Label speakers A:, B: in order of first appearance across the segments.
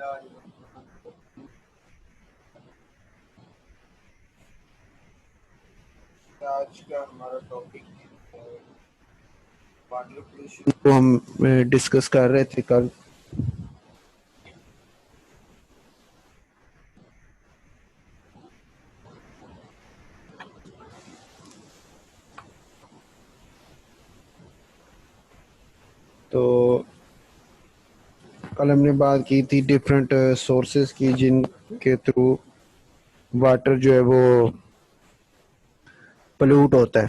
A: आज का हमारा टॉपिक वाटर पोल्यूशन को हम डिस्कस कर रहे थे कल। तो कल हमने बात की थी डिफरेंट सोर्सेस की जिनके थ्रू वाटर जो है वो पोल्यूट होता है।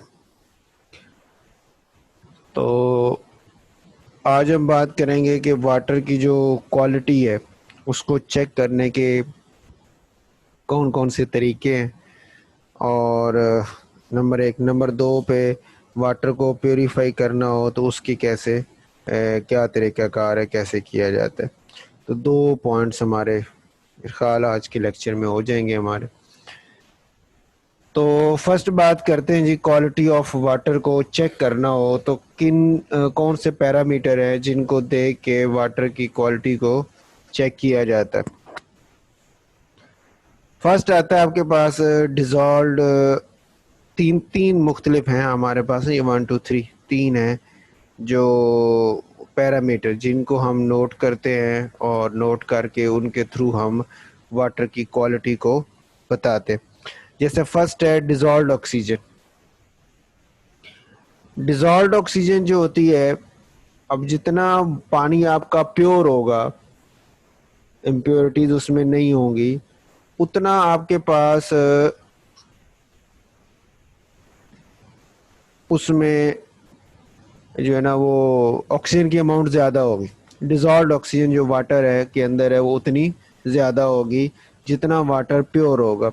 A: तो आज हम बात करेंगे कि वाटर की जो क्वालिटी है उसको चेक करने के कौन कौन से तरीके हैं, और नंबर 1 नंबर 2 पे वाटर को प्योरीफाई करना हो तो उसकी कैसे क्या तरीक़ाकार है, कैसे किया जाता है। तो 2 पॉइंट्स हमारे ख्याल आज के लेक्चर में हो जाएंगे हमारे। तो फर्स्ट बात करते हैं जी, क्वालिटी ऑफ वाटर को चेक करना हो तो कौन से पैरामीटर है जिनको देख के वाटर की क्वालिटी को चेक किया जाता है। फर्स्ट आता है आपके पास डिजॉल्व्ड, तीन मुख्तलिफ हैं हमारे पास, ये 1 2 3 तीन हैं जो पैरामीटर जिनको हम नोट करते हैं और नोट करके उनके थ्रू हम वाटर की क्वालिटी को बताते। जैसे फर्स्ट है डिजॉल्व्ड ऑक्सीजन। डिजॉल्व्ड ऑक्सीजन जो होती है, अब जितना पानी आपका प्योर होगा, इम्प्योरिटीज उसमें नहीं होंगी, उतना आपके पास उसमें जो है ना वो ऑक्सीजन की अमाउंट ज़्यादा होगी। डिजॉल्व्ड ऑक्सीजन जो वाटर है के अंदर है वो उतनी ज़्यादा होगी जितना वाटर प्योर होगा।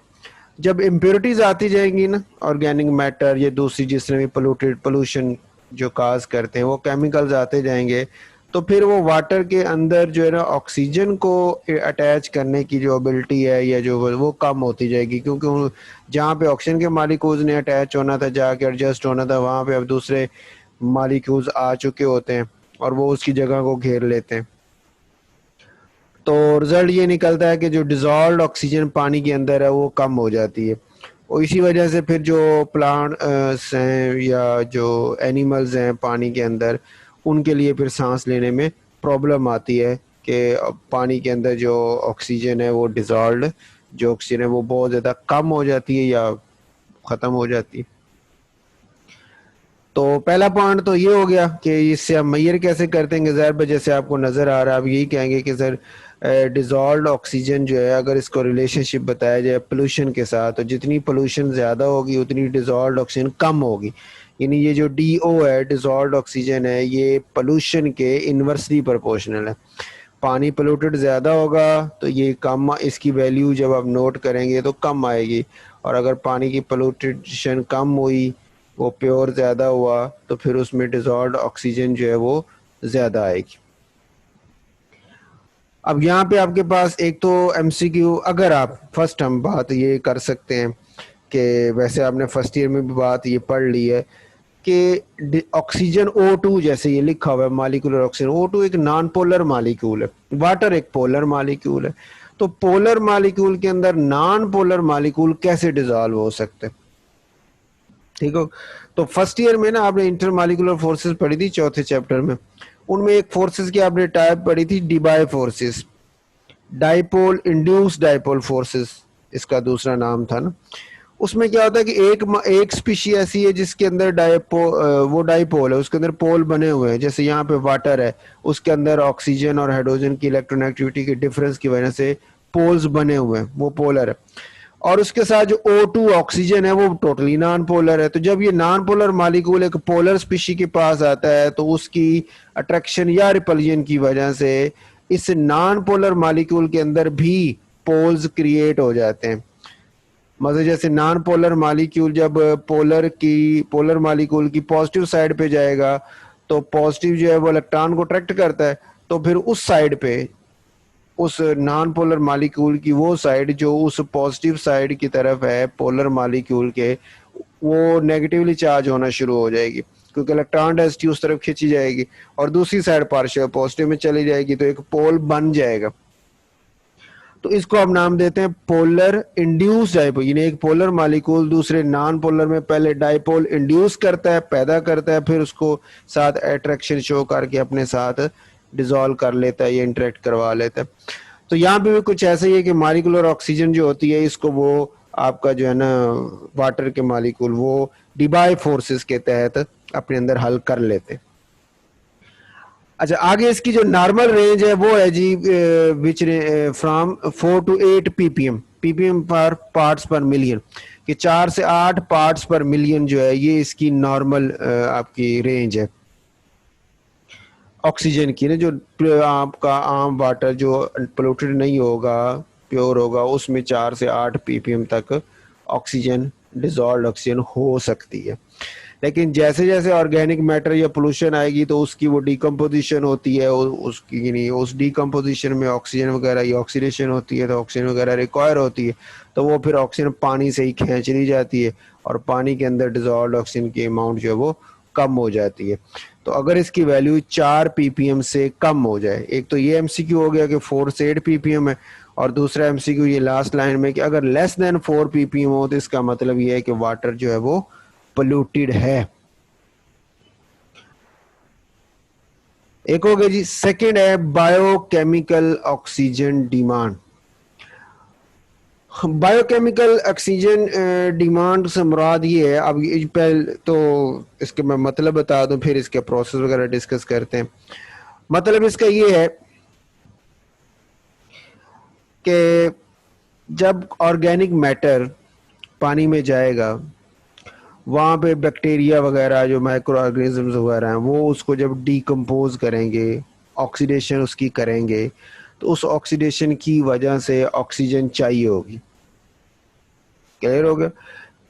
A: जब इम्प्योरिटीज आती जाएंगी ना, ऑर्गेनिक मैटर या दूसरी जिसने भी पोल्यूशन जो काज करते हैं वो केमिकल्स आते जाएंगे, तो फिर वो वाटर के अंदर जो है ना ऑक्सीजन को अटैच करने की जो एबिलिटी है या जो वो कम होती जाएगी, क्योंकि जहाँ पे ऑक्सीजन के मालिक्यूल्स ने अटैच होना था, जाके एडजस्ट होना था, वहाँ पे अब दूसरे मालिक्यूल्स आ चुके होते हैं और वो उसकी जगह को घेर लेते हैं। तो रिजल्ट ये निकलता है कि जो डिजॉल्व्ड ऑक्सीजन पानी के अंदर है वो कम हो जाती है, और इसी वजह से फिर जो प्लांट्स हैं या जो एनिमल्स हैं पानी के अंदर, उनके लिए फिर सांस लेने में प्रॉब्लम आती है कि पानी के अंदर जो ऑक्सीजन है वो डिजॉल्व्ड जो ऑक्सीजन है वो बहुत ज़्यादा कम हो जाती है या ख़त्म हो जाती है। तो पहला पॉइंट तो ये हो गया कि इससे हम मैयर कैसे करते हैं। ज़ाहिर पर जैसे आपको नज़र आ रहा है, आप यही कहेंगे कि सर डिजॉल्व्ड ऑक्सीजन जो है अगर इसको रिलेशनशिप बताया जाए पोल्यूशन के साथ, तो जितनी पोल्यूशन ज़्यादा होगी उतनी डिजॉल्व्ड ऑक्सीजन कम होगी। यानी ये जो DO है, डिजॉल्व्ड ऑक्सीजन है, ये पोल्यूशन के इन्वर्सली प्रोपोर्शनल है। पानी पोल्यूटेड ज़्यादा होगा तो ये कम, इसकी वैल्यू जब आप नोट करेंगे तो कम आएगी, और अगर पानी की पोल्यूटेशन कम हुई, वो प्योर ज़्यादा हुआ, तो फिर उसमें डिजॉल्व्ड ऑक्सीजन जो है वो ज़्यादा आएगी। अब यहाँ पे आपके पास एक तो MCQ, अगर आप फर्स्ट हम बात ये कर सकते हैं कि वैसे आपने फर्स्ट ईयर में भी बात ये पढ़ ली है कि ऑक्सीजन O2 जैसे ये लिखा हुआ है मालिक्यूलर ऑक्सीजन, O2 एक नॉन पोलर मालिक्यूल है, वाटर एक पोलर मालिक्यूल है। तो पोलर मालिक्यूल के अंदर नॉन पोलर मालिक्यूल कैसे डिजॉल्व हो सकते हैं, ठीक हो। तो फर्स्ट ईयर में ना आपने इंटरमॉलिक्यूलर फोर्सेस पढ़ी थी चौथे चैप्टर में, उनमें एक फोर्सेस की आपने टाइप पढ़ी थी Debye forces, dipole induce dipole forces इसका दूसरा नाम था ना। उसमें क्या होता है कि एक स्पीशी ऐसी है जिसके अंदर वो डाइपोल है, उसके अंदर पोल बने हुए हैं। जैसे यहाँ पे वाटर है, उसके अंदर ऑक्सीजन और हाइड्रोजन की इलेक्ट्रोनेगेटिविटी के डिफरेंस की वजह से पोल्स बने हुए हैं, वो पोलर है। और उसके साथ जो O2 ऑक्सीजन है वो टोटली नॉन पोलर है। तो जब ये नॉन पोलर मालिक्यूल एक पोलर स्पीशी के पास आता है तो उसकी अट्रैक्शन या रिपल्जन की वजह से इस नॉन पोलर मालिक्यूल के अंदर भी पोल्स क्रिएट हो जाते हैं। मतलब जैसे नॉन पोलर मालिक्यूल जब पोलर मालिक्यूल की पॉजिटिव साइड पे जाएगा तो पॉजिटिव जो है वो इलेक्ट्रॉन को अट्रैक्ट करता है, तो फिर उस साइड पे उस नॉन पोलर मालिक्यूल की वो साइड जो उस पॉजिटिव साइड की तरफ है पोलर मालिक्यूल के, वो नेगेटिवली चार्ज होना शुरू हो जाएगी, क्योंकि इलेक्ट्रॉन डेंसिटी उस तरफ खींची जाएगी और दूसरी साइड पार्शियल पॉजिटिव में चली जाएगी, तो एक पोल बन जाएगा। तो इसको हम नाम देते हैं पोलर इंड्यूस डाइपोल, यानी एक पोलर मॉलिक्यूल दूसरे नॉन पोलर में पहले डाइपोल इंड्यूस करता है, पैदा करता है, फिर उसको साथ अट्रैक्शन शो करके अपने साथ डिसॉल्व कर लेता है या इंटरेक्ट करवा लेता है। तो यहाँ पे भी कुछ ऐसा ही है कि मॉलिक्यूलर ऑक्सीजन जो होती है इसको वो आपका जो है ना वाटर के मॉलिक्यूल वो डिबाई फोर्सेस के तहत अपने अंदर हल कर लेते हैं। अच्छा, आगे इसकी जो नॉर्मल रेंज है वो है जी which from 4 to 8 ppm, ppm पर पार्ट्स पर मिलियन, कि 4 से 8 पार्ट्स पर मिलियन जो है ये इसकी नॉर्मल आपकी रेंज है ऑक्सीजन की ना। जो आपका आम वाटर जो पोल्यूटेड नहीं होगा, प्योर होगा, उसमें 4 से 8 ppm तक ऑक्सीजन, डिजॉल्व ऑक्सीजन हो सकती है। लेकिन जैसे जैसे ऑर्गेनिक मैटर या पोल्यूशन आएगी तो उसकी वो डिकम्पोजिशन होती है, उसकी यानी उस डिकम्पोजिशन में ऑक्सीजन वगैरह या ऑक्सीडेशन होती है, तो ऑक्सीजन वगैरह रिक्वायर होती है, तो वो फिर ऑक्सीजन पानी से ही खींच ली जाती है और पानी के अंदर डिजॉल्व ऑक्सीजन की अमाउंट जो है वो कम हो जाती है। तो अगर इसकी वैल्यू 4 ppm से कम हो जाए, एक तो ये एमसीक्यू हो गया कि 4 से 8 ppm है, और दूसरा एमसीक्यू ये लास्ट लाइन में कि अगर लेस देन 4 ppm हो तो इसका मतलब ये है कि वाटर जो है वो पोल्यूटेड है। एक हो गया जी, सेकंड है biochemical oxygen demand. Biochemical oxygen demand से मुराद ये है, अब पहले तो इसके मैं मतलब बता दूं फिर इसके प्रोसेस वगैरह डिस्कस करते हैं। मतलब इसका ये है कि जब ऑर्गेनिक मैटर पानी में जाएगा, वहाँ पे बैक्टीरिया वगैरह जो माइक्रो ऑर्गेनिजम्स वगैरह हैं वो उसको जब डिकम्पोज करेंगे, ऑक्सीडेशन उसकी करेंगे, तो उस ऑक्सीडेशन की वजह से ऑक्सीजन चाहिए होगी। क्लियर हो गया?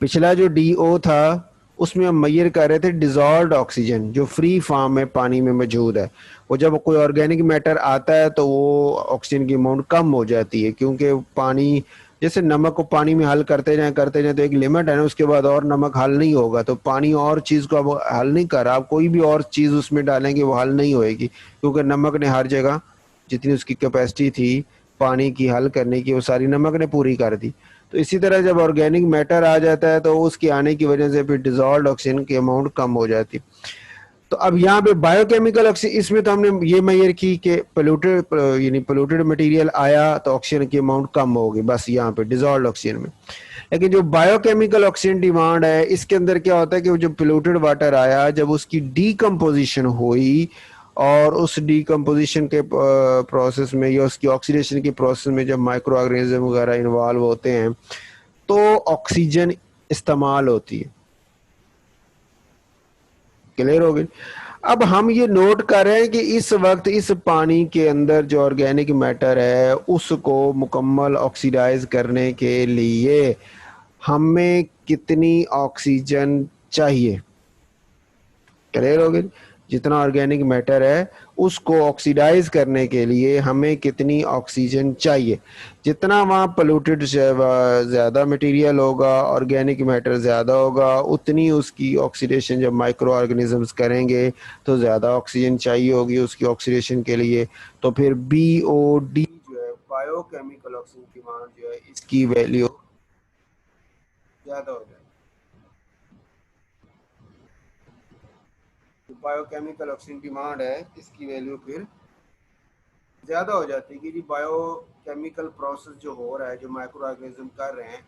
A: पिछला जो DO था उसमें हम मेजर कर रहे थे डिजॉल्व्ड ऑक्सीजन जो फ्री फॉर्म में पानी में मौजूद है। वो जब कोई ऑर्गेनिक मैटर आता है तो वो ऑक्सीजन की अमाउंट कम हो जाती है, क्योंकि पानी जैसे नमक को पानी में हल करते जाएं तो एक लिमिट है ना, उसके बाद और नमक हल नहीं होगा। तो पानी और चीज़ को अब हल नहीं कर रहा, आप कोई भी और चीज़ उसमें डालेंगे वो हल नहीं होएगी, क्योंकि नमक ने हर जगह जितनी उसकी कैपेसिटी थी पानी की हल करने की वो सारी नमक ने पूरी कर दी। तो इसी तरह जब ऑर्गेनिक मैटर आ जाता है तो उसके आने की वजह से फिर डिजॉल्व ऑक्सीजन की अमाउंट कम हो जाती। तो अब यहाँ पे बायोकेमिकल ऑक्सीजन, इसमें तो हमने ये मेजर की कि पोल्यूटेड यानी पोल्यूटेड मटेरियल आया तो ऑक्सीजन की अमाउंट कम होगी, बस यहाँ पे डिजॉल्व ऑक्सीजन में। लेकिन जो बायोकेमिकल ऑक्सीजन डिमांड है इसके अंदर क्या होता है कि जो पोल्यूटेड वाटर आया जब उसकी डीकम्पोजिशन हुई और उस डीकम्पोजिशन के प्रोसेस में या उसकी ऑक्सीडेशन के प्रोसेस में जब माइक्रो ऑर्गेनिज्म वगैरह इन्वॉल्व होते हैं तो ऑक्सीजन इस्तेमाल होती है। क्लियर हो गई? अब हम ये नोट कर रहे हैं कि इस वक्त इस पानी के अंदर जो ऑर्गेनिक मैटर है उसको मुकम्मल ऑक्सीडाइज करने के लिए हमें कितनी ऑक्सीजन चाहिए। क्लियर हो गई? जितना ऑर्गेनिक मैटर है उसको ऑक्सीडाइज करने के लिए हमें कितनी ऑक्सीजन चाहिए। जितना वहाँ पोल्यूटेड ज़्यादा मटेरियल होगा, ऑर्गेनिक मैटर ज़्यादा होगा, उतनी उसकी ऑक्सीडेशन जब माइक्रो ऑर्गेनिजम्स करेंगे तो ज़्यादा ऑक्सीजन चाहिए होगी उसकी ऑक्सीडेशन के लिए। तो फिर BOD जो है बायोकेमिकल ऑक्सीजन डिमांड जो है इसकी वैल्यू ज़्यादा हो जाएगी। जो बायोकेमिकल ऑक्सीजन डिमांड है इसकी वैल्यू फिर ज़्यादा हो जाती है कि जी बायोकेमिकल प्रोसेस जो हो रहा है, जो माइक्रो ऑर्गेनिज्म कर रहे हैं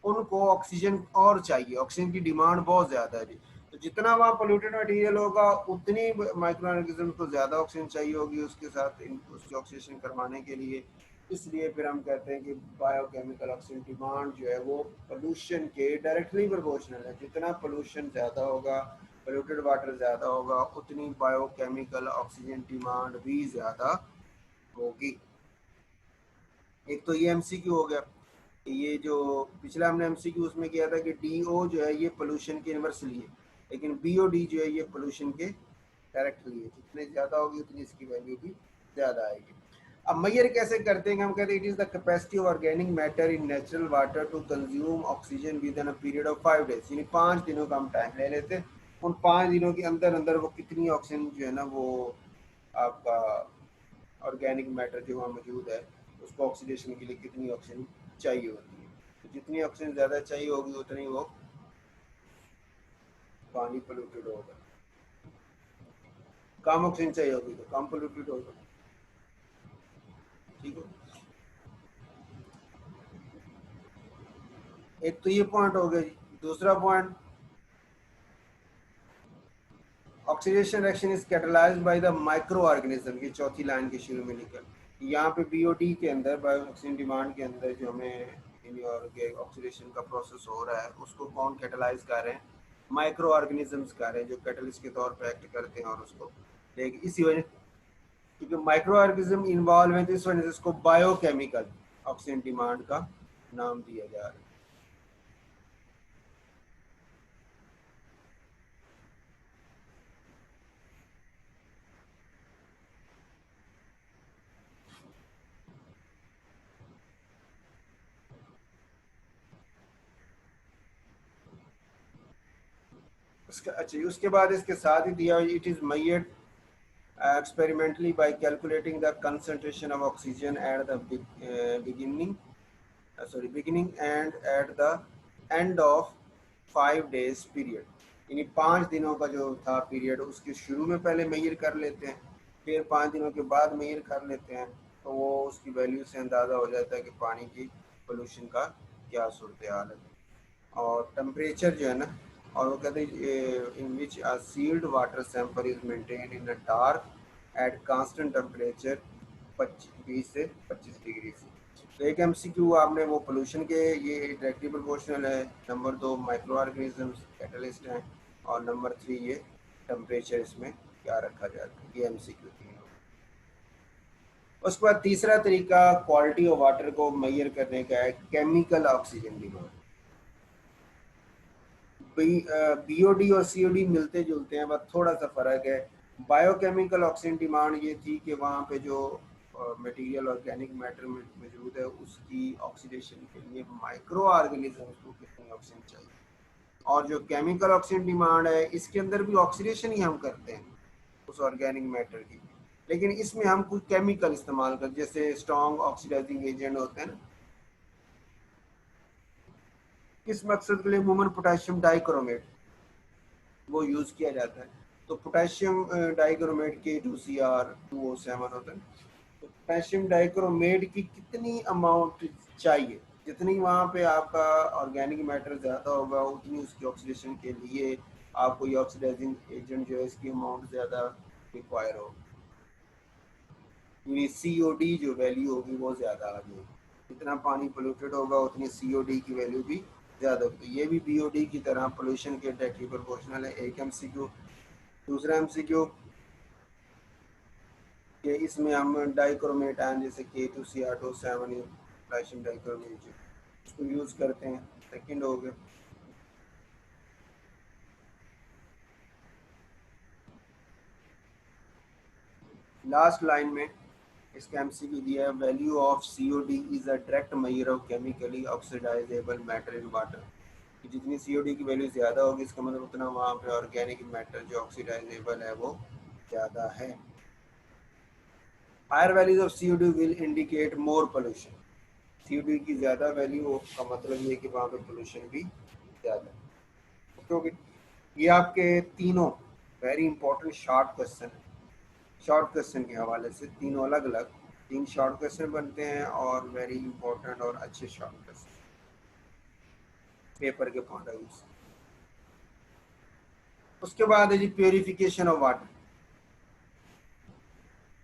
A: उनको ऑक्सीजन और चाहिए, ऑक्सीजन की डिमांड बहुत ज़्यादा है जी। तो जितना वहाँ पोल्यूटेड मटेरियल होगा उतनी माइक्रो ऑर्गेनिज्म को ज़्यादा ऑक्सीजन चाहिए होगी उसके साथ उसकी ऑक्सीडेशन करवाने के लिए। इसलिए फिर हम कहते हैं कि बायोकेमिकल ऑक्सीजन डिमांड जो है वो पोल्यूशन के डायरेक्टली प्रोपोर्शनल है। जितना पोल्यूशन ज़्यादा होगा, पोल्यूटेड वाटर ज़्यादा होगा, उतनी बायोकेमिकल ऑक्सीजन डिमांड भी ज़्यादा होगी। एक तो ये एमसीक्यू हो गया, ये जो पिछला हमने एमसीक्यू उसमें किया था कि DO जो है ये पोल्यूशन के इनवर्सली है, लेकिन BOD जो है ये पोल्यूशन के डायरेक्टली है। जितने ज़्यादा होगी उतनी इसकी वैल्यू भी ज़्यादा आएगी। अब मेजर कैसे करते हैं? हम कहते हैं it is the capacity of organic matter in natural water to consume oxygen within a period of 5 days, यानी 5 दिनों का हम टाइम ले लेते हैं। उन 5 दिनों के अंदर अंदर वो कितनी ऑक्सीजन जो है ना वो आपका ऑर्गेनिक मैटर जो वहाँ मौजूद है उसको ऑक्सीडेशन के लिए कितनी ऑक्सीजन चाहिए होती है। तो जितनी ऑक्सीजन ज़्यादा चाहिए होगी उतनी वो पानी पोल्यूटेड होगा, कम ऑक्सीजन चाहिए होगी तो कम पोल्यूटेड होगा। ठीक है, एक तो ये पॉइंट हो गया जी। दूसरा point, oxidation reaction is catalysed by the micro organism, ये चौथी लाइन के शुरू में लिखा। यहाँ पे बीओडी के अंदर, बायो ऑक्सीजन डिमांड के अंदर जो हमें ऑक्सीडेशन का प्रोसेस हो रहा है उसको कौन कैटलाइज कर रहे हैं, माइक्रो ऑर्गेनिजम्स कर रहे हैं जो कैटलिस्ट के तौर पे एक्ट करते हैं। और उसको लेकिन इसी वजह, क्योंकि माइक्रो ऑर्गेनिज्म इन्वॉल्व है तो इस वजह से इसको बायोकेमिकल ऑक्सीजन डिमांड का नाम दिया जा रहा है। अच्छा, उसके बाद इसके साथ ही दिया, it is measured experimentally by calculating the concentration of oxygen at the beginning and at the end of 5 days period, यानी 5 दिनों का जो था पीरियड उसके शुरू में पहले मेजर कर लेते हैं, फिर 5 दिनों के बाद मेजर कर लेते हैं, तो वो उसकी वैल्यू से अंदाज़ा हो जाता है कि पानी की पोल्यूशन का क्या सूरत हाल है। और टेम्परेचर जो है ना, और वो कहते हैं in which a sealed water sample is maintain in a dark at constant temperature 20 से 25 डिग्री से। तो एक एमसीक्यू आपने वो पोल्यूशन के, ये डायरेक्टली प्रोपोर्शनल है। नंबर 2 माइक्रो ऑर्गेनिजम्स कैटलिस्ट हैं। और नंबर 3 ये टेम्परेचर इसमें क्या रखा जाता है। ये एमसीक्यू थी। उसके बाद तीसरा तरीका क्वालिटी ऑफ वाटर को मेजर करने का है, केमिकल ऑक्सीजन डिमांड। बीओडी और सीओडी मिलते जुलते हैं, बस थोड़ा सा फर्क है। बायोकेमिकल ऑक्सीजन डिमांड ये थी कि वहाँ पे जो मटेरियल ऑर्गेनिक मैटर में मौजूद है उसकी ऑक्सीडेशन के लिए माइक्रो ऑर्गेनिजम्स को कितनी ऑक्सीजन चाहिए। और जो केमिकल ऑक्सीजन डिमांड है इसके अंदर भी ऑक्सीडेशन ही हम करते हैं उस ऑर्गेनिक मैटर की, लेकिन इसमें हम कुछ केमिकल इस्तेमाल करते, जैसे स्ट्रॉन्ग ऑक्सीडाइजिंग एजेंट होते हैं ना। किस मकसद के लिए? अमूमन पोटेशियम डाइक्रोमेट वो यूज़ किया जाता है। तो पोटेशियम डाइक्रोमेट के 2Cr2O7 होता है। तो पोटेशियम डाइक्रोमेट की कितनी अमाउंट चाहिए, जितनी वहाँ पे आपका ऑर्गेनिक मैटर ज़्यादा होगा उतनी उसकी ऑक्सीडेशन के लिए आपको ये ऑक्सीडाइजिंग एजेंट जो है इसकी अमाउंट ज़्यादा रिक्वायर होगी। COD जो वैल्यू होगी वो ज़्यादा आ गई। जितना पानी पोल्यूटेड होगा उतनी COD की वैल्यू भी ज़्यादा होगी। ये भी BOD की तरह पोल्यूशन के डायरेक्टली प्रोपोर्शनल है। एक MCQ। दूसरा MCQ कि इसमें हम डाइक्रोमेट आयन जैसे K2Cr2O7 पोटेशियम डाइक्रोमेट उसको यूज़ करते हैं। सेकेंड हो गया। लास्ट लाइन में इसका MCQ दिया है, value of COD is a direct measure of chemically oxidizable matter in water. जितनी COD की वैल्यू ज़्यादा होगी इसका मतलब उतना वहाँ पे ऑर्गेनिक मैटर जो ऑक्सीडाइजेबल है वो ज़्यादा है। Higher values of COD will indicate more pollution. COD की ज़्यादा वैल्यू का मतलब ये कि वहाँ पे पोल्यूशन भी ज़्यादा है। तो ये आपके तीनों वेरी इंपॉर्टेंट शॉर्ट क्वेश्चन है। शॉर्ट क्वेश्चन के हवाले से तीनों अलग अलग 3 शॉर्ट क्वेश्चन बनते हैं और वेरी इंपॉर्टेंट और अच्छे शॉर्ट क्वेश्चन पेपर के पॉइंट ऑफ व्यू से। उसके बाद है जी प्योरिफिकेशन ऑफ वाटर।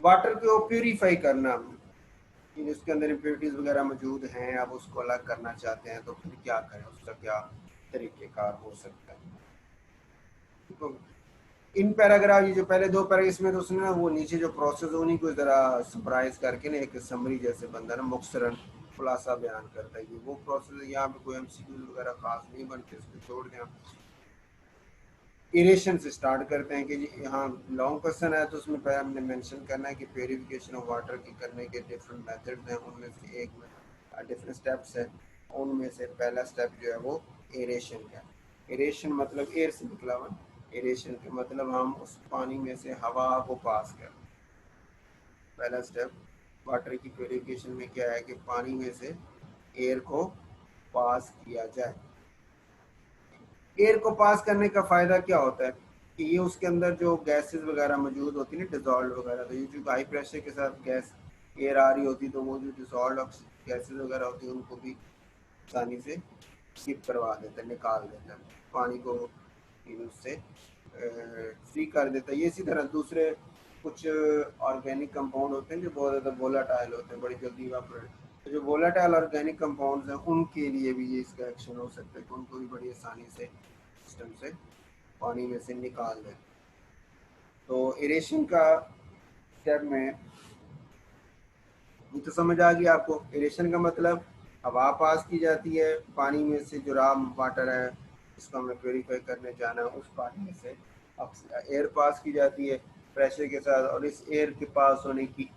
A: वाटर को प्योरीफाई करना, हमने इसके अंदर इम्प्योरिटीज वगैरह मौजूद हैं, अब उसको अलग करना चाहते हैं तो फिर क्या करें, उसका क्या तरीक़ेकार हो सकता है। तो इन पैराग्राफ, ये जो पहले 2 पैराग्राफ इसमें तो उसने ना वो नीचे जो प्रोसेस है उन्हीं को ज़रा समराइज करके ना एक समरी जैसे बंदा ना मुख्तसरन खुलासा बयान करता है कि वो प्रोसेस। यहाँ पे कोई MCQ वगैरह खास नहीं बनते, इसको छोड़ दें। इरेशन से स्टार्ट करते हैं कि जी यहाँ लॉन्ग क्वेश्चन है तो उसमें पहले हमने मेंशन करना है कि प्योरिफिकेशन ऑफ वाटर की करने के डिफरेंट मेथड्स हैं, उनमें से एक डिफरेंट स्टेप्स है। उनमें से पहला स्टेप जो है वो एरेशन का। एरेशन मतलब एयर से निकला हुआ, एरेशन के मतलब हम उस पानी में से हवा को पास कर, पहला स्टेप वाटर की प्योरिफिकेशन में क्या है कि पानी में से एयर को पास किया जाए। एयर को पास करने का फ़ायदा क्या होता है कि ये उसके अंदर जो गैसेस वगैरह मौजूद होती है ना, डिजॉल्व वगैरह, तो ये जो हाई प्रेशर के साथ गैस एयर आ रही होती है, तो वो जो डिजॉल्व गैसेस वगैरह होती है उनको भी आसानी से स्किप करवा देता है, निकाल देता है, पानी को उससे फ्री कर देता है। ये इसी तरह दूसरे कुछ ऑर्गेनिक कंपाउंड होते हैं जो बहुत ज़्यादा वोलाटाइल होते हैं, बड़ी जल्दी इवापोरेट, तो जो वोलाटाइल ऑर्गेनिक कंपाउंड्स हैं उनके लिए भी ये इसका एक्शन हो सकता है कि उनको भी बड़ी आसानी से सिस्टम से पानी में से निकाल दें। तो एरेशन का स्टेप में ये तो समझ आ गया आपको। एरेशन का मतलब हवा पास की जाती है पानी में से, जो रॉ वाटर है इसको हमें प्योरीफाई करने जाना है, उस पानी में से एयर पास की जाती है प्रेशर के साथ, और इस एयर के पास होने की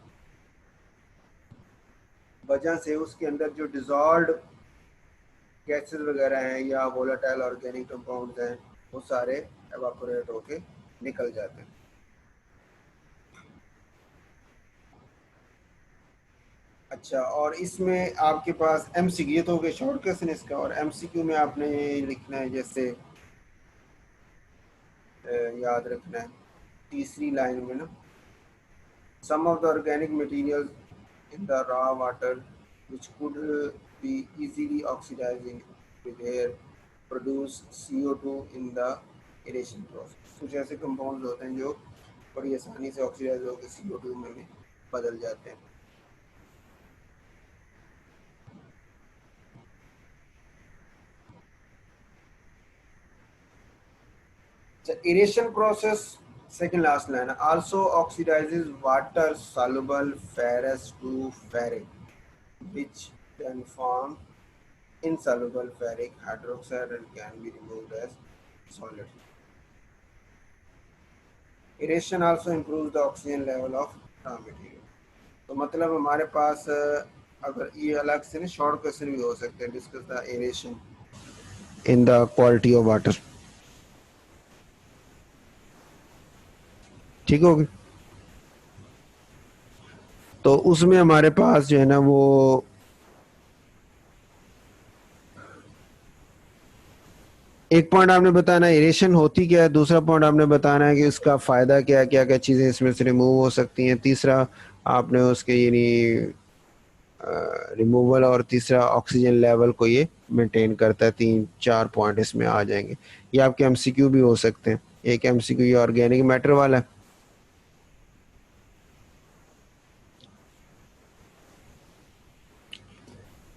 A: वजह से उसके अंदर जो डिजॉल्व गैसेस वगैरह हैं या वोलेटाइल ऑर्गेनिक कंपाउंड्स हैं वो सारे एवापोरेट होके निकल जाते हैं। अच्छा, और इसमें आपके पास एमसीक्यू, ये तो हो गया शॉर्ट क्वेश्चन इसका, और एमसीक्यू में आपने लिखना है, जैसे याद रखना है तीसरी लाइन में ना, sum of the organic materials in the raw water which could be easily oxidizing with air produce CO2 in the aeration process। कुछ ऐसे कंपाउंड्स होते हैं जो बड़ी आसानी से ऑक्सीडाइज होकर CO2 में बदल जाते हैं। Aeration process, second last line, also oxidizes water soluble ferrous to ferric which then form insoluble ferric hydroxide and can be removed as solid। Aeration also improves the oxygen level of raw material। तो मतलब हमारे पास अगर ये अलग से ना short question भी हो सकते हैं, discuss the aeration in the quality of water. ठीक होगी। तो उसमें हमारे पास जो है ना वो एक पॉइंट आपने बताना एरेशन होती क्या है, दूसरा पॉइंट आपने बताना है कि इसका फ़ायदा क्या है, क्या क्या चीज़ें इसमें से रिमूव हो सकती हैं, तीसरा आपने उसके यानी रिमूवल, और तीसरा ऑक्सीजन लेवल को ये मेंटेन करता है। 3-4 पॉइंट इसमें आ जाएंगे। ये आपके एमसीक्यू भी हो सकते हैं। एक एमसीक्यू ये ऑर्गेनिक मैटर वाला है,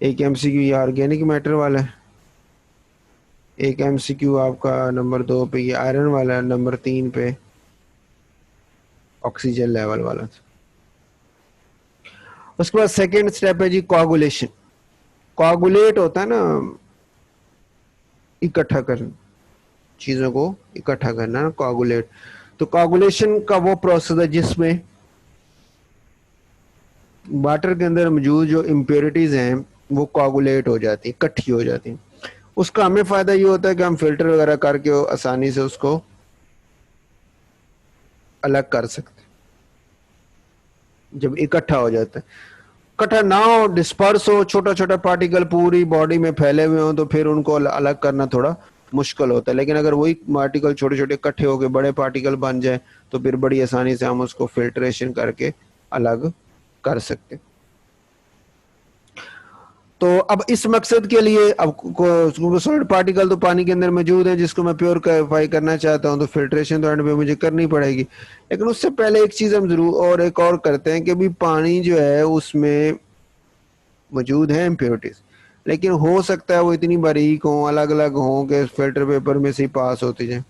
A: एक एमसीक्यू ये ऑर्गेनिक मैटर वाला है, एक एमसीक्यू आपका नंबर 2 पे ये आयरन वाला है, नंबर 3 पे ऑक्सीजन लेवल वाला। उसके बाद सेकेंड स्टेप है जी कोआगुलेशन। कोआगुलेट होता है ना, इकट्ठा करना, चीज़ों को इकट्ठा करना ना, कोआगुलेट। तो कोआगुलेशन का वो प्रोसेस है जिसमें वाटर के अंदर मौजूद जो इम्प्योरिटीज़ हैं वो कोआगुलेट हो जाती, इकट्ठी हो जाती। उसका हमें फ़ायदा ये होता है कि हम फिल्टर वगैरह करके आसानी से उसको अलग कर सकते जब इकट्ठा हो जाता है। इकट्ठा ना हो, डिस्पर्स हो, छोटा छोटा पार्टिकल पूरी बॉडी में फैले हुए हो, तो फिर उनको अलग करना थोड़ा मुश्किल होता है। लेकिन अगर वही पार्टिकल छोटे छोटे इकट्ठे होकर बड़े पार्टिकल बन जाए तो फिर बड़ी आसानी से हम उसको फिल्ट्रेशन करके अलग कर सकते। तो अब इस मकसद के लिए अब सॉलिड पार्टिकल तो पानी के अंदर मौजूद है जिसको मैं प्योरीफाई करना चाहता हूं, तो फिल्ट्रेशन तो एंड पे मुझे करनी पड़ेगी। लेकिन उससे पहले एक चीज़ हम जरूर और एक और करते हैं कि भी पानी जो है उसमें मौजूद है इम्प्योरिटीज, लेकिन हो सकता है वो इतनी बारीक हों, अलग अलग हों कि फिल्टर पेपर में से ही पास होती जाए।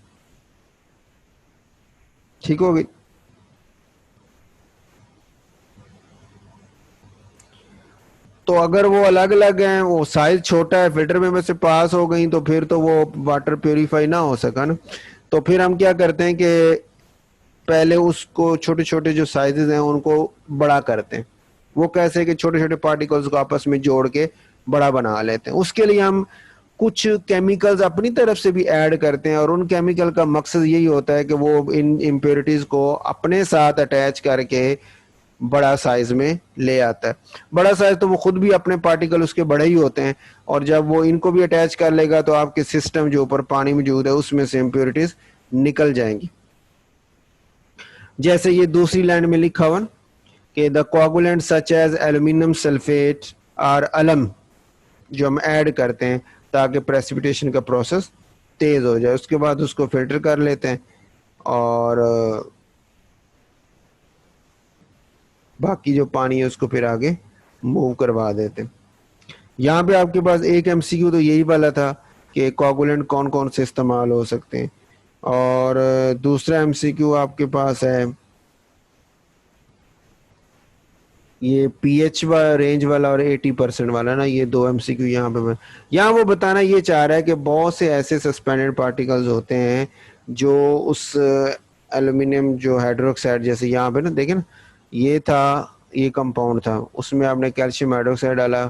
A: ठीक होगी। तो अगर वो अलग अलग हैं, वो साइज छोटा है, फिल्टर में से पास हो गई, तो फिर तो वो वाटर प्योरीफाई ना हो सका ना। तो फिर हम क्या करते हैं कि पहले उसको छोटे छोटे जो साइजेस हैं उनको बड़ा करते हैं। वो कैसे कि छोटे छोटे पार्टिकल्स को आपस में जोड़ के बड़ा बना लेते हैं। उसके लिए हम कुछ केमिकल्स अपनी तरफ से भी ऐड करते हैं, और उन केमिकल का मकसद यही होता है कि वो इन इम्प्योरिटीज को अपने साथ अटैच करके बड़ा साइज में ले आता है। बड़ा साइज तो वो खुद भी अपने पार्टिकल उसके बड़े ही होते हैं, और जब वो इनको भी अटैच कर लेगा तो आपके सिस्टम जो ऊपर पानी मौजूद है उसमें से इम्प्योरिटीज निकल जाएंगी। जैसे ये दूसरी लाइन में लिखा हुआ कि the coagulant such as aluminium sulphate और अलम जो हम ऐड करते हैं ताकि प्रेसिपिटेशन का प्रोसेस तेज हो जाए, उसके बाद उसको फिल्टर कर लेते हैं और बाकी जो पानी है उसको फिर आगे मूव करवा देते हैं। यहाँ पे आपके पास एक एमसीक्यू तो यही वाला था कि कोगुलेंट कौन कौन से इस्तेमाल हो सकते हैं, और दूसरा एमसीक्यू आपके पास है ये पीएच रेंज वाला और 80% वाला ना, ये दो एमसीक्यू यहाँ पे यहाँ वो बताना ये चाह रहा है कि बहुत से ऐसे सस्पेंडेड पार्टिकल्स होते हैं जो उस एल्यूमिनियम जो हाइड्रोक्साइड, जैसे यहाँ पे ना देखें ना, ये था, ये कंपाउंड था, उसमें आपने कैल्शियम हाइड्रोक्साइड डाला,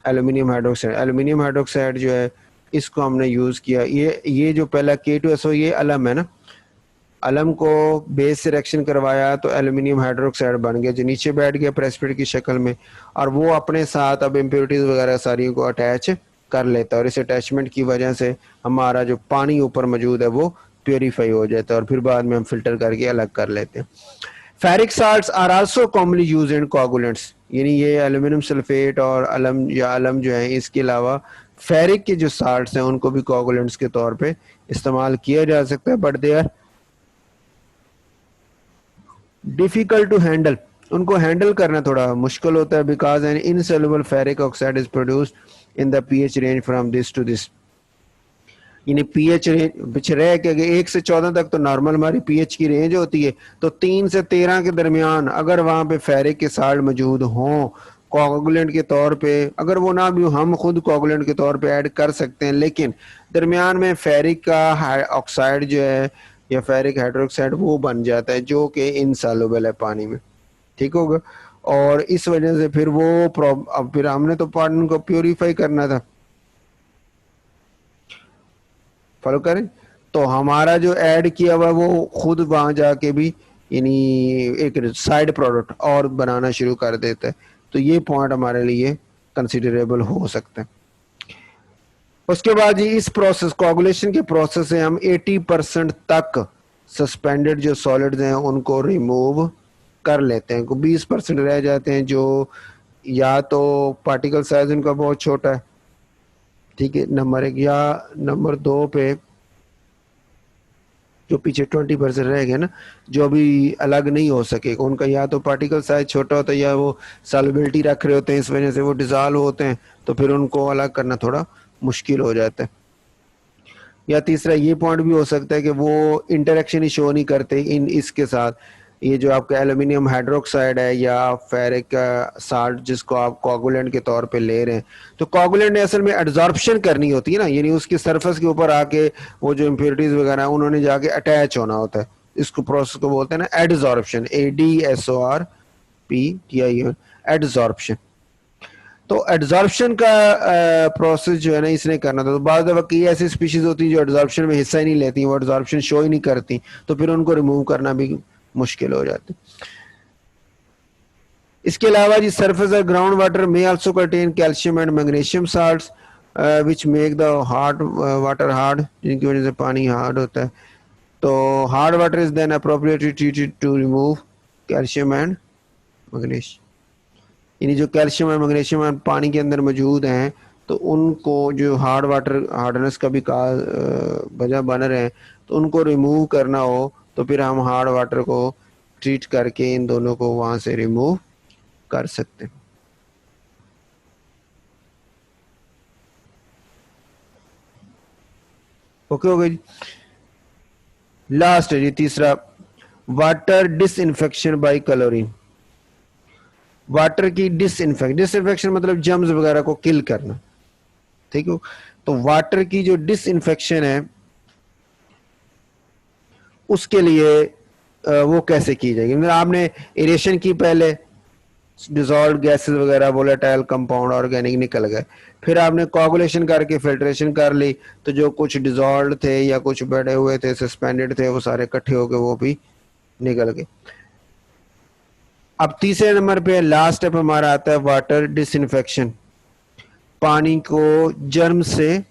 A: एल्यूमिनियम हाइड्रोक्साइड जो है इसको हमने यूज किया। ये जो पहला K2SO ये अलम है ना, अलम को बेस से रिएक्शन करवाया तो एल्यूमिनियम हाइड्रोक्साइड बन गया जो नीचे बैठ गया प्रेसिपिटेट की शक्ल में, और वो अपने साथ अब इम्प्योरिटीज वगैरह सारी को अटैच कर लेता है, और इस अटैचमेंट की वजह से हमारा जो पानी ऊपर मौजूद है वो प्योरीफाई हो जाता है, और फिर बाद में हम फिल्टर करके अलग कर लेते हैं। Ferric salts are also commonly used in coagulants, यानी ये एल्यूमिनियम सल्फेट और अलम या अलम जो है, इसके अलावा फेरिक के जो साल्ट्स हैं उनको भी कोगुलेंट्स के तौर पे इस्तेमाल किया जा सकता है, but they are difficult to handle, उनको हैंडल करना थोड़ा मुश्किल होता है, because an insoluble ferric oxide is produced in the pH range from this to this, यानी पीएच रेंज रह के 1 से 14 तक तो नॉर्मल हमारी पीएच की रेंज होती है, तो 3 से 13 के दरमियान अगर वहां पे फेरिक के साल्ट मौजूद हों कोगुलेंट के तौर पे, अगर वो ना भी हो हम खुद कोगुलेंट के तौर पे ऐड कर सकते हैं, लेकिन दरमियान में फेरिक का ऑक्साइड जो है या फेरिक हाइड्रोक्साइड वो बन जाता है जो कि इनसॉल्युबल है पानी में, ठीक होगा। और इस वजह से फिर वो अब फिर हमने तो पानी को प्योरीफाई करना था, फॉलो करें, तो हमारा जो ऐड किया हुआ वो खुद वहां जाके भी यानी एक साइड प्रोडक्ट और बनाना शुरू कर देता है, तो ये पॉइंट हमारे लिए कंसिडरेबल हो सकता है। उसके बाद इस प्रोसेस कोगुलेशन के प्रोसेस से हम 80% तक सस्पेंडेड जो सॉलिड्स हैं उनको रिमूव कर लेते हैं, 20% रह जाते हैं जो या तो पार्टिकल साइज उनका बहुत छोटा है, ठीक है, नंबर 1, या नंबर 2 पे जो पीछे 20% रह गए ना, जो अभी अलग नहीं हो सके, उनका या तो पार्टिकल साइज छोटा होता है या वो सॉल्युबिलिटी रख रहे होते हैं, इस वजह से वो डिसॉल्व होते हैं, तो फिर उनको अलग करना थोड़ा मुश्किल हो जाता है। या तीसरा ये पॉइंट भी हो सकता है कि वो इंटरेक्शन ही शो नहीं करते इन इसके साथ, ये जो आपका एल्यूमिनियम हाइड्रोक्साइड है या फेरिक साल्ट जिसको आप कोगुलेंट के तौर पे ले रहे हैं, तो कोगुलेंट ने असल में एड्जॉर्प्शन करनी होती है ना, यानी उसकी सरफेस के ऊपर आके वो जो इम्प्योरिटीज वगैरह है उन्होंने जाके अटैच होना होता है, इसको प्रोसेस को बोलते हैं ना एडजॉर्प्शन, ADSORPTION, एडजॉर्प्शन। तो एड्जॉर्प्शन का प्रोसेस जो है ना इसने करना था, तो बाद दफा कई ऐसी स्पीशीज होती हैं जो एड्जॉर्प्शन में हिस्सा ही नहीं लेती, वो एड्जॉर्प्शन शो ही नहीं करती, तो फिर उनको रिमूव करना भी मुश्किल हो जाती। इसके अलावा जी सरफेस और ग्राउंड वाटर में also contain calcium and magnesium salts which make the hard water hard, जिनकी वजह से पानी हार्ड होता है, तो hard water is then appropriately treated to remove calcium and magnesium, यानी जो कैल्शियम और मैग्नीशियम पानी के अंदर मौजूद हैं तो उनको जो हार्ड वाटर हार्डनेस का भी वजह बन रहे हैं, तो उनको रिमूव करना हो तो फिर हम हार्ड वाटर को ट्रीट करके इन दोनों को वहां से रिमूव कर सकते हैं। ओके हो गई। लास्ट है जी तीसरा, water disinfection by chlorine. Water की डिसइंफेक्शन मतलब जर्म्स वगैरह को किल करना, ठीक है। तो वाटर की जो डिसइंफेक्शन है उसके लिए वो कैसे की जाएगी, मतलब आपने एरेशन की, पहले डिजॉल्व गैसेस वगैरह वोलेटाइल कंपाउंड ऑर्गेनिक निकल गए, फिर आपने कोगुलेशन करके फिल्ट्रेशन कर ली, तो जो कुछ डिजॉल्व थे या कुछ बैठे हुए थे सस्पेंडेड थे वो सारे इकट्ठे हो गए, वो भी निकल गए। अब तीसरे नंबर पे लास्ट स्टेप हमारा आता है वाटर डिसइंफेक्शन, पानी को जर्म से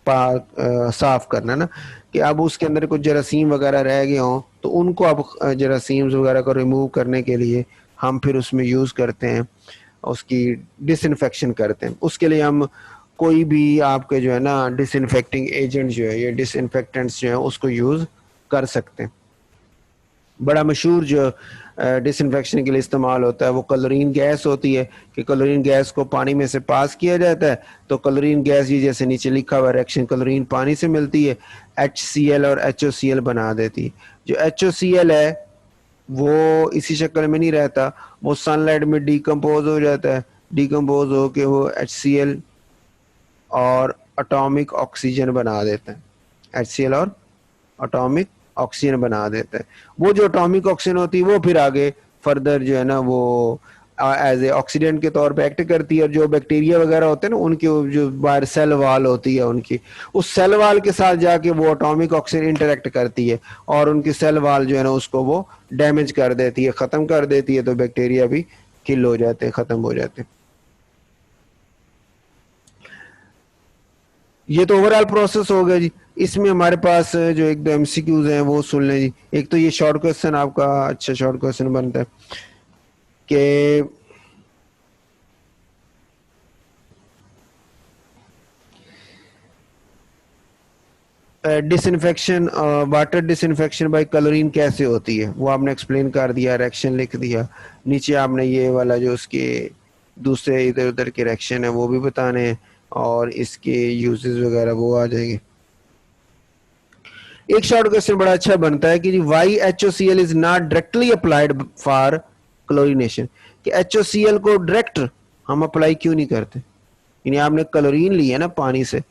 A: साफ करना ना, कि अब उसके अंदर कुछ जरासीम वगैरह रह गए हों तो उनको अब जरासीम्स वगैरह को रिमूव करने के लिए हम फिर उसमें यूज़ करते हैं, उसकी डिसइंफेक्शन करते हैं। उसके लिए हम कोई भी आपके जो है ना डिसइंफेक्टिंग एजेंट जो है, ये डिसइंफेक्टेंट्स जो है उसको यूज़ कर सकते हैं। बड़ा मशहूर जो डिसइंफेक्शन के लिए इस्तेमाल होता है वो क्लोरीन गैस होती है, कि क्लोरीन गैस को पानी में से पास किया जाता है तो क्लोरीन गैस, ये जैसे नीचे लिखा हुआ रिएक्शन क्लोरीन पानी से मिलती है, HCl और HOCl बना देती है। जो HOCl है वो इसी शक्ल में नहीं रहता, वो सनलाइट में डिकम्पोज हो जाता है, डिकम्पोज हो के वो HCl और एटॉमिक ऑक्सीजन बना देता है, HCl और एटॉमिक ऑक्सीजन बना देता है। वो जो एटॉमिक ऑक्सीजन होती है वो फिर आगे फर्दर जो है ना वो एज ए ऑक्सीडेंट के तौर पे एक्ट करती है, और जो बैक्टीरिया वगैरह होते हैं ना उनकी जो बाहर सेल वाल होती है उनकी, उस सेल वाल के साथ जाके वो एटॉमिक ऑक्सीजन इंटरेक्ट करती है और उनकी सेल वाल जो है ना उसको वो डैमेज कर देती है, ख़त्म कर देती है, तो बैक्टीरिया भी किल हो जाते हैं, ख़त्म हो जाते हैं। ये तो ओवरऑल प्रोसेस हो गया जी। इसमें हमारे पास जो एक दो MCQs हैं वो सुन लें जी। एक तो ये शॉर्ट क्वेश्चन आपका अच्छा शॉर्ट क्वेश्चन बनता है कि disinfection, water disinfection by chlorine कैसे होती है वो आपने एक्सप्लेन कर दिया, रिएक्शन लिख दिया, नीचे आपने ये वाला जो उसके दूसरे इधर उधर के रिएक्शन है वो भी बताने हैं और इसके यूजेस वगैरह वो आ जाएंगे। एक शॉर्ट क्वेश्चन बड़ा अच्छा बनता है कि why HOCl is not directly applied for chlorination, कि HOCl को डायरेक्ट हम अप्लाई क्यों नहीं करते, यानी आपने क्लोरीन लिया ना पानी से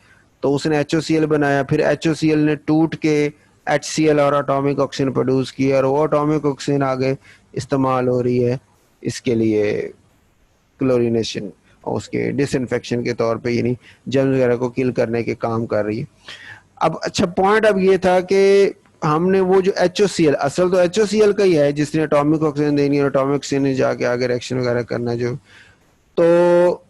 A: तो उसने HOCl बनाया, फिर HOCl ने टूट के HCl और एटॉमिक ऑक्सीजन प्रोड्यूस किया और वो एटॉमिक ऑक्सीजन आगे इस्तेमाल हो रही है इसके लिए क्लोरीनेशन और उसके डिसइंफेक्शन के तौर पे, यानी जर्म वगैरह को किल करने के काम कर रही है। अब अच्छा पॉइंट अब ये था कि हमने वो जो HOCl, असल तो HOCl का ही है जिसने एटॉमिक ऑक्सीजन देनी है, एटॉमिक ऑक्सीजन ने जाके आगे रिएक्शन वगैरह करना, जो तो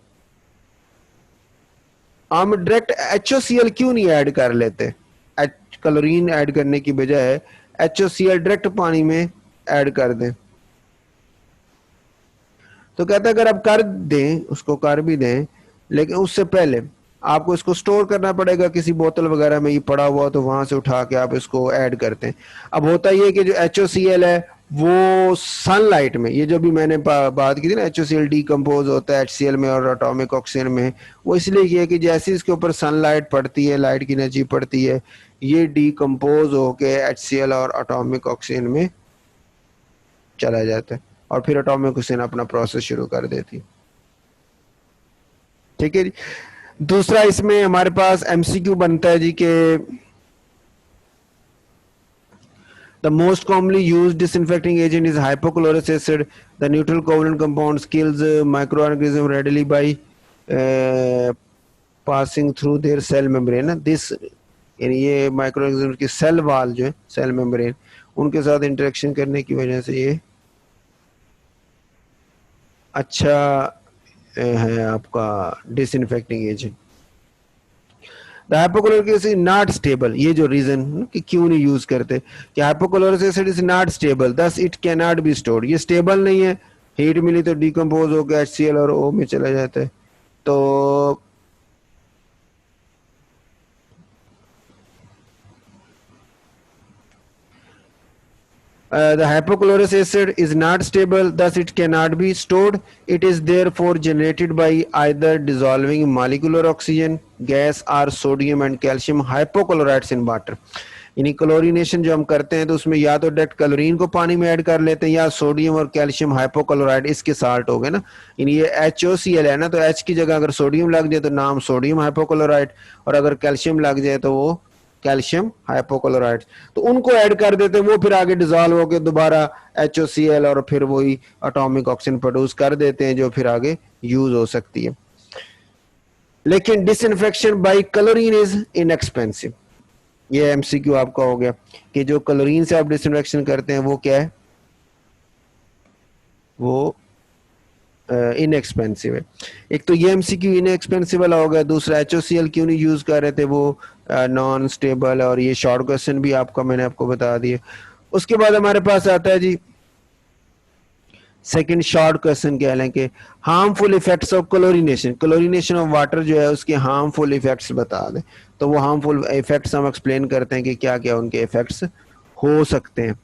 A: हम डायरेक्ट HOCl क्यों नहीं ऐड कर लेते, क्लोरीन ऐड करने की बजाय HOCl डायरेक्ट पानी में ऐड कर दें। तो कहता है अगर आप कर दें, उसको कर भी दें, लेकिन उससे पहले आपको इसको स्टोर करना पड़ेगा किसी बोतल वगैरह में, ये पड़ा हुआ तो वहां से उठा के आप इसको ऐड करते हैं। अब होता ये कि जो HOCl है वो सनलाइट में, ये जो भी मैंने बात की थी ना, HOCl डीकम्पोज होता है HCl में और एटॉमिक ऑक्सीजन में, वो इसलिए किया कि जैसे इसके ऊपर सनलाइट पड़ती है, लाइट की एनर्जी पड़ती है, ये डीकम्पोज होके HCl और एटॉमिक ऑक्सीजन में चला जाता है और फिर एटॉमिक ऑक्सीजन अपना प्रोसेस शुरू कर देती है। ठीक है जी। दूसरा इसमें हमारे पास MCQ बनता है जी के the most commonly used disinfecting agent is hypochlorous acid. The neutral covalent compounds kills microorganism readily by passing through their cell membrane. This यानी ये माइक्रोऑर्गेनिज्म की सेल वाल जो है, सेल मेम्ब्रेन, उनके साथ इंटरेक्शन करने की वजह से ये अच्छा है आपका disinfecting agent. The hypochloric acid not stable, ये जो रीजन कि क्यों नहीं यूज करते, कि hypochloric acid is not stable thus it can not be stored, ये स्टेबल नहीं है, हीट मिली तो डिकम्पोज होकर HCl और O में चला जाता है। तो the hypochlorous acid is not stable, thus it cannot be stored. It is therefore generated by either dissolving molecular oxygen gas or sodium and calcium hypochlorites in water. यानी chlorination जो हम करते हैं तो उसमें या तो डायरेक्ट क्लोरीन को पानी में ऐड कर लेते हैं या सोडियम और कैल्शियम हाइपोक्लोराइड इसके साल्ट हो गए ना, यानी ये HOCl है ना, तो H की जगह अगर सोडियम लग जाए तो नाम सोडियम हाइपोक्लोराइड, और अगर कैल्शियम लग जाए तो वो कैल्शियम हाइपोक्लोराइड, तो उनको ऐड कर देते हैं, वो फिर आगे डिजॉल्व होकर दोबारा HOCl और फिर वही एटॉमिक ऑक्सीजन प्रोड्यूस कर देते हैं जो फिर आगे यूज हो सकती है। लेकिन disinfection by chlorine is inexpensive, ये MCQ आपका हो गया कि जो क्लोरीन से आप डिसइंफेक्शन करते हैं वो क्या है, वो इनएक्सपेंसिव है। एक तो ये एमसीक्यू इनएक्सपेंसिव वाला हो गया, दूसरा HOCl क्यों नहीं यूज कर रहे थे, वो नॉन स्टेबल, और ये शॉर्ट क्वेश्चन भी आपका मैंने आपको बता दिया। उसके बाद हमारे पास आता है जी सेकंड शॉर्ट क्वेश्चन, कह लें कि harmful effects of chlorination, chlorination of water जो है उसके हार्मफुल इफेक्ट्स बता दें। तो वो हार्मफुल इफेक्ट्स हम एक्सप्लेन करते हैं कि क्या क्या उनके इफेक्ट्स हो सकते हैं।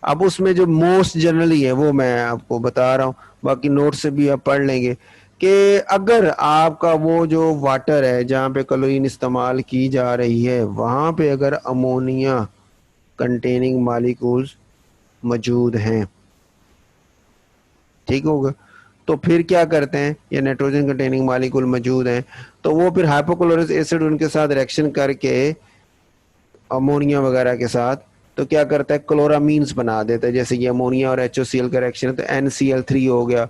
A: अब उसमें जो मोस्ट जनरली है वो मैं आपको बता रहा हूँ, बाकी नोट से भी आप पढ़ लेंगे कि अगर आपका वो जो वाटर है जहाँ पे क्लोरीन इस्तेमाल की जा रही है वहाँ पे अगर अमोनिया कंटेनिंग मॉलिक्यूल्स मौजूद हैं, ठीक होगा, तो फिर क्या करते हैं, ये नाइट्रोजन कंटेनिंग मॉलिक्यूल मौजूद हैं, तो वो फिर हाइपोक्लोरिक एसिड उनके साथ रिएक्शन करके अमोनिया वगैरह के साथ तो क्या करता है, क्लोरामीन्स बना देता है। जैसे ये अमोनिया और HOCl का रिएक्शन है तो NCl3 हो गया,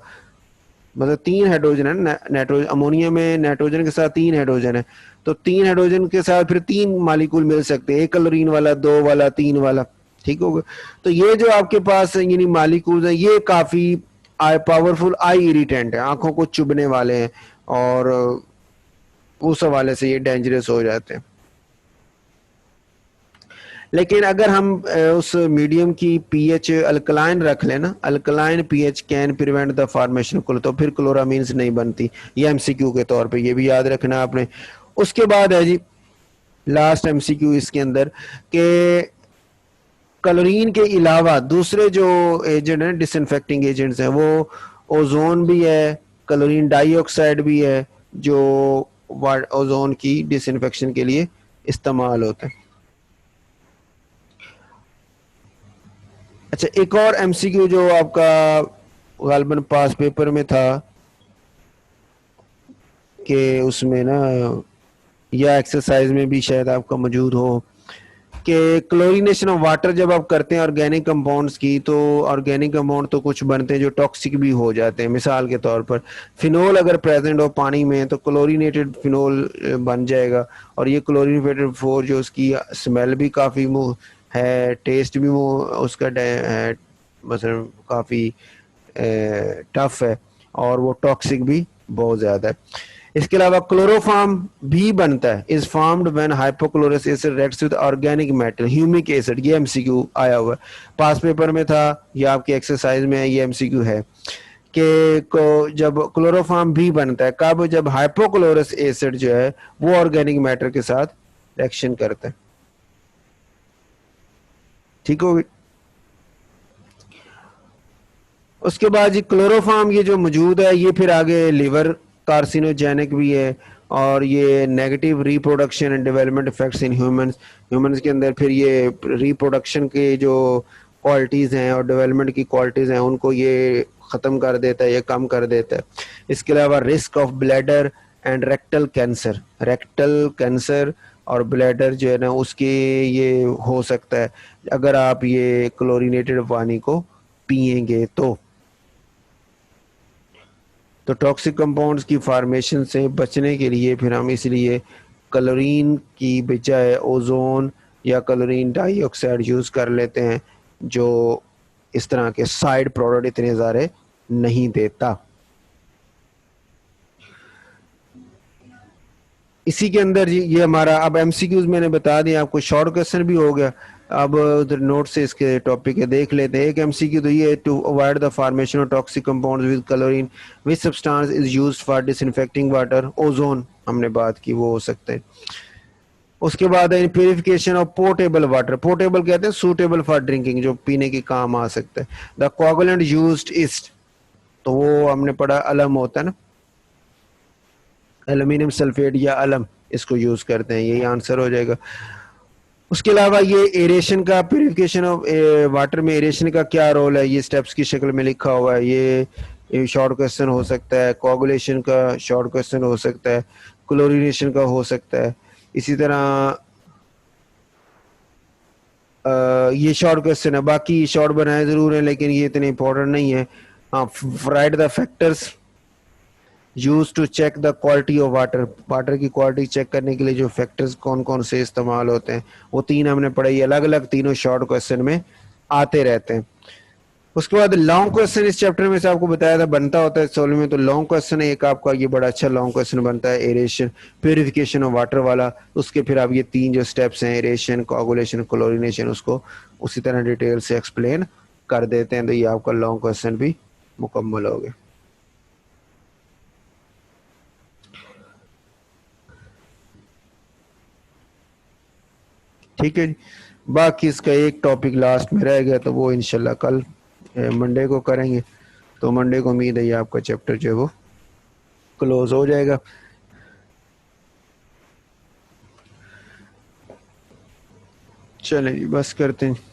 A: मतलब 3 हाइड्रोजन है ना, नाइट्रोजन अमोनिया में नाइट्रोजन के साथ 3 हाइड्रोजन है, तो 3 हाइड्रोजन के साथ फिर 3 मॉलिक्यूल मिल सकते हैं, एक क्लोरीन वाला, 2 वाला, 3 वाला, ठीक होगा। तो ये जो आपके पास यानी मॉलिक्यूल्स हैं ये काफी पावरफुल आई इरिटेंट है, आंखों को चुभने वाले हैं, और उस हवाले से ये डेंजरस हो जाते हैं। लेकिन अगर हम उस मीडियम की पीएच अल्कलाइन रख लेना, alkaline pH can prevent the formation, तो फिर क्लोरामीन्स नहीं बनती, ये एमसीक्यू के तौर पे ये भी याद रखना आपने। उसके बाद है जी लास्ट एमसीक्यू इसके अंदर के क्लोरीन के अलावा दूसरे जो एजेंट हैं डिसइंफेक्टिंग एजेंट्स हैं, वो ओजोन भी है, क्लोरीन डाइऑक्साइड भी है, जो ओजोन की डिसइंफेक्शन के लिए इस्तेमाल होता है। अच्छा, एक और एमसीक्यू जो आपका गालबन पास पेपर में था कि उसमें ना, या एक्सरसाइज में भी शायद आपका मौजूद हो, कि क्लोरीनेशन ऑफ वाटर जब आप करते हैं ऑर्गेनिक कंपाउंड्स की, तो ऑर्गेनिक कंपाउंड तो कुछ बनते हैं जो टॉक्सिक भी हो जाते हैं। मिसाल के तौर पर फिनोल अगर प्रेजेंट हो पानी में तो क्लोरीनेटेड फिनोल बन जाएगा, और ये क्लोरीनेटेड फोर जो उसकी स्मेल भी काफ़ी है, टेस्ट भी वो उसका है, मतलब काफ़ी टफ है, और वो टॉक्सिक भी बहुत ज़्यादा है। इसके अलावा क्लोरोफॉर्म भी बनता है, is formed when hypochlorous acid reacts with organic metal humic acid, ये एमसीक्यू आया हुआ है पास पेपर में था, या आपकी एक्सरसाइज में ये एमसीक्यू है कि जब क्लोरोफॉर्म भी बनता है कब, जब हाइपोक्लोरस एसिड जो है वो ऑर्गेनिक मैटर के साथ रिएक्शन करता है, ठीक होगी। उसके बाद ये क्लोरोफॉर्म ये जो मौजूद है ये फिर आगे लिवर कार्सिनोजेनिक भी है, और ये negative reproduction and development effects in humans के अंदर फिर ये रिप्रोडक्शन के जो क्वालिटीज़ हैं और डेवलपमेंट की क्वालिटीज़ हैं उनको ये ख़त्म कर देता है, ये कम कर देता है। इसके अलावा risk of bladder and rectal cancer और ब्लैडर जो है ना उसके ये हो सकता है अगर आप ये क्लोरीनेटेड पानी को पिएंगे तो टॉक्सिक कंपाउंड्स की फॉर्मेशन से बचने के लिए फिर हम इसलिए क्लोरीन की बजाय ओजोन या क्लोरीन डाइऑक्साइड यूज़ कर लेते हैं, जो इस तरह के साइड प्रोडक्ट इतने ज़्यादा नहीं देता। इसी के अंदर ये हमारा अब एमसीक्यूज मैंने बता दिया आपको, शॉर्ट क्वेश्चन भी हो गया। अब उधर नोट से इसके टॉपिक है देख लेते हैं। एक एमसीक्यू तो ये, to avoid the formation of toxic compounds with chlorine which substance is used for disinfecting water, ozone हमने बात की वो हो सकते हैं। उसके बाद है purification of portable water, portable कहते हैं सूटेबल फॉर ड्रिंकिंग, जो पीने के काम आ सकता है। द कोगुलेंट यूज्ड इज, तो वो हमने पढ़ा अलम होता है ना, एल्यूमिनियम सल्फेट या अलम, इसको यूज करते हैं, यही आंसर हो जाएगा। उसके अलावा ये एरेशन का, प्यूरिफिकेशन ऑफ वाटर में एरेशन का क्या रोल है, ये स्टेप्स की शक्ल में लिखा हुआ है, ये शॉर्ट क्वेश्चन हो सकता है। कोगुलेशन का शॉर्ट क्वेश्चन हो सकता है, क्लोरीनेशन का हो सकता है। इसी तरह ये शॉर्ट क्वेश्चन है, बाकी शॉर्ट बनाए जरूर है लेकिन ये इतने इंपॉर्टेंट नहीं है। हाँ, right the factors use to check the quality of water, water की क्वालिटी चेक करने के लिए जो फैक्टर्स कौन कौन से इस्तेमाल होते हैं वो 3 हमने पढ़े, अलग अलग तीनों शॉर्ट क्वेश्चन में आते रहते हैं। उसके बाद लॉन्ग क्वेश्चन इस चैप्टर में से आपको बताया था बनता होता है सोलह में, तो लॉन्ग क्वेश्चन है एक आपका, ये बड़ा अच्छा लॉन्ग क्वेश्चन बनता है एरेशन प्योरिफिकेशन ऑफ वाटर वाला। उसके फिर आप ये तीन जो स्टेप्स हैं एरेशन कोगुलेशन क्लोरीनेशन उसको उसी तरह डिटेल से एक्सप्लेन कर देते हैं, तो ये आपका लॉन्ग क्वेश्चन भी मुकम्मल हो गया। ठीक है जी। बाकी इसका एक टॉपिक लास्ट में रह गया, तो वो इंशाल्लाह कल मंडे को करेंगे। तो मंडे को उम्मीद है ये आपका चैप्टर जो है वो क्लोज हो जाएगा। चलें जी, बस करते हैं।